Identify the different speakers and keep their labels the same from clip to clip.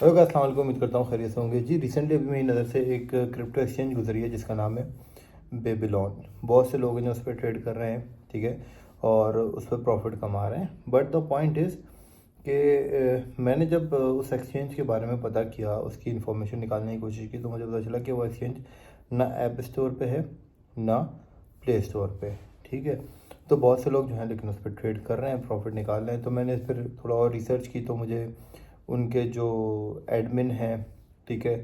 Speaker 1: Hello guys, अस्सलाम वालेकुम। उम्मीद करता हूँ खैरियत से होंगे जी। रिसेंटली अभी मेरी नज़र से एक क्रिप्टो एक्सचेंज गुजरी है जिसका नाम है बेबीलोन। बहुत से लोग हैं जो उस पर ट्रेड कर रहे हैं, ठीक है, और उस पर प्रॉफिट कमा रहे हैं। बट द पॉइंट इज़ कि मैंने जब उस एक्सचेंज के बारे में पता किया, उसकी इन्फॉर्मेशन निकालने की कोशिश की, तो मुझे पता चला कि वो एक्सचेंज ना ऐप स्टोर पे है ना प्ले स्टोर पे, ठीक है। तो बहुत से लोग जो हैं लेकिन उस पर ट्रेड कर रहे हैं, प्रॉफिट निकाल रहे हैं। तो मैंने फिर थोड़ा और रिसर्च की, तो मुझे उनके जो एडमिन हैं, ठीक है,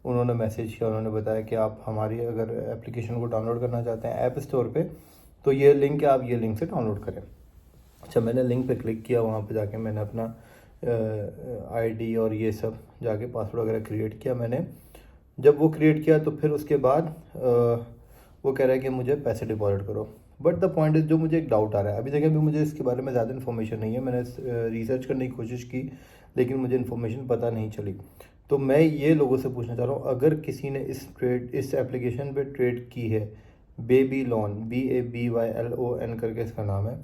Speaker 1: उन्होंने मैसेज किया। उन्होंने बताया कि आप हमारी अगर एप्लीकेशन को डाउनलोड करना चाहते हैं ऐप स्टोर पे, तो ये लिंक है, आप ये लिंक से डाउनलोड करें। अच्छा, मैंने लिंक पे क्लिक किया। वहाँ पे जाके मैंने अपना आईडी और ये सब जाके पासवर्ड वगैरह क्रिएट किया। मैंने जब वो क्रिएट किया तो फिर उसके बाद वो कह रहा है कि मुझे पैसे डिपॉजिट करो। बट द पॉइंट इज़, जो मुझे एक डाउट आ रहा है, अभी देखिए, अभी मुझे इसके बारे में ज़्यादा इन्फॉर्मेशन नहीं है। मैंने रिसर्च करने की कोशिश की लेकिन मुझे इन्फॉर्मेशन पता नहीं चली। तो मैं ये लोगों से पूछना चाह रहा हूँ, अगर किसी ने इस एप्लीकेशन पे ट्रेड की है, बेबी लोन, BABYLON करके इसका नाम है,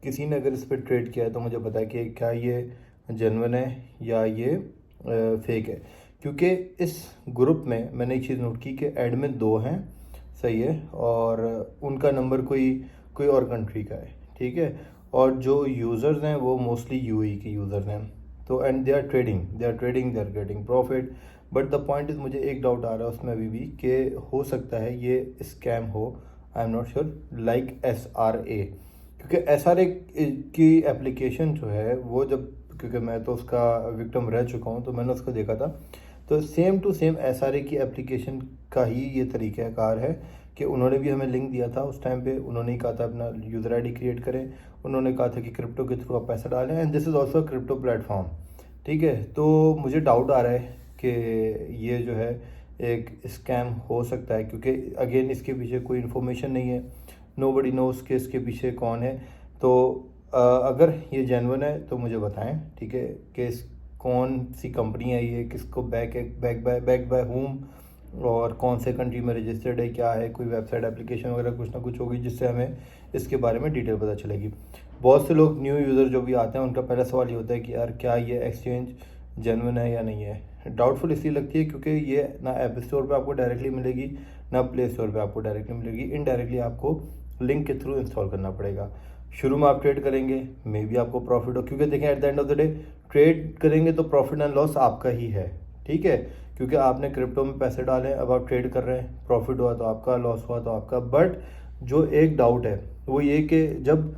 Speaker 1: किसी ने अगर इस पर ट्रेड किया है तो मुझे बताया कि क्या ये जेन्युइन है या ये फेक है। क्योंकि इस ग्रुप में मैंने एक चीज़ नोट की कि एडमिन 2 हैं, सही है, और उनका नंबर कोई कोई और कंट्री का है, ठीक है, और जो यूज़र्स हैं वो मोस्टली यूएई के यूज़र्स हैं। तो and they are getting profit. But the point is, मुझे एक डाउट आ रहा है उसमें अभी भी कि हो सकता है ये स्कैम हो। I am not sure, like SRA, क्योंकि SRA की एप्लीकेशन जो है वो जब, क्योंकि मैं तो उसका विक्टिम रह चुका हूँ, तो मैंने उसको देखा था। तो सेम टू सेम SRA की एप्लीकेशन का ही ये तरीक़ाकार है कि उन्होंने भी हमें लिंक दिया था उस टाइम पे। उन्होंने ही कहा था अपना यूज़र आईडी क्रिएट करें, उन्होंने कहा था कि क्रिप्टो के थ्रू आप पैसा डालें, and this is also crypto platform, ठीक है। तो मुझे डाउट आ रहा है कि ये जो है एक स्कैम हो सकता है, क्योंकि अगेन इसके पीछे कोई इन्फॉर्मेशन नहीं है, नोबडी नोज़ कि इसके पीछे कौन है। तो अगर ये जेन्युइन है तो मुझे बताएं, ठीक है, कि कौन सी कंपनी है ये, किसको बैक बाय होम, और कौन से कंट्री में रजिस्टर्ड है, क्या है, कोई वेबसाइट एप्लीकेशन वगैरह कुछ ना कुछ होगी जिससे हमें इसके बारे में डिटेल पता चलेगी। बहुत से लोग न्यू यूज़र जो भी आते हैं उनका पहला सवाल ये होता है कि यार क्या ये एक्सचेंज जेन्युइन है या नहीं है। डाउटफुल इसलिए लगती है क्योंकि ये ना ऐप स्टोर पे आपको डायरेक्टली मिलेगी ना प्ले स्टोर पे आपको डायरेक्टली मिलेगी, इनडायरेक्टली आपको लिंक के थ्रू इंस्टॉल करना पड़ेगा। शुरू में आप ट्रेड करेंगे, मे बी आपको प्रॉफिट हो, क्योंकि देखें at the end of the day trade करेंगे तो प्रॉफिट एंड लॉस आपका ही है, ठीक है। क्योंकि आपने क्रिप्टो में पैसे डाले, अब आप ट्रेड कर रहे हैं, प्रॉफिट हुआ तो आपका, लॉस हुआ तो आपका। बट जो एक डाउट है वो ये कि जब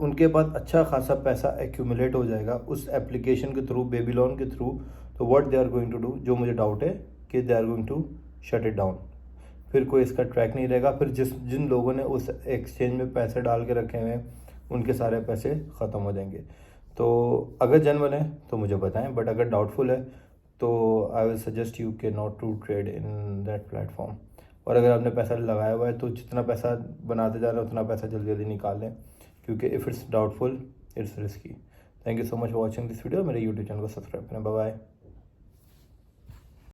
Speaker 1: उनके पास अच्छा खासा पैसा एक्यूमुलेट हो जाएगा उस एप्लीकेशन के थ्रू, बेबीलोन के थ्रू, तो what they are going to do, जो मुझे डाउट है कि they are going to shut it down. फिर कोई इसका ट्रैक नहीं रहेगा। फिर जिन लोगों ने उस एक्सचेंज में पैसे डाल के रखे हुए हैं उनके सारे पैसे ख़त्म हो जाएंगे। तो अगर जेन्युइन है तो मुझे बताएं, बट अगर डाउटफुल है तो आई विल सजेस्ट यू के not to trade in that platform. और अगर आपने पैसा लगाया हुआ है तो जितना पैसा बनाते जा रहे हैं उतना पैसा जल्दी जल्दी निकाल लें, क्योंकि if it's doubtful it's risky. Thank you so much for watching this video. मेरे यूट्यूब चैनल को सब्सक्राइब करें। Bye bye.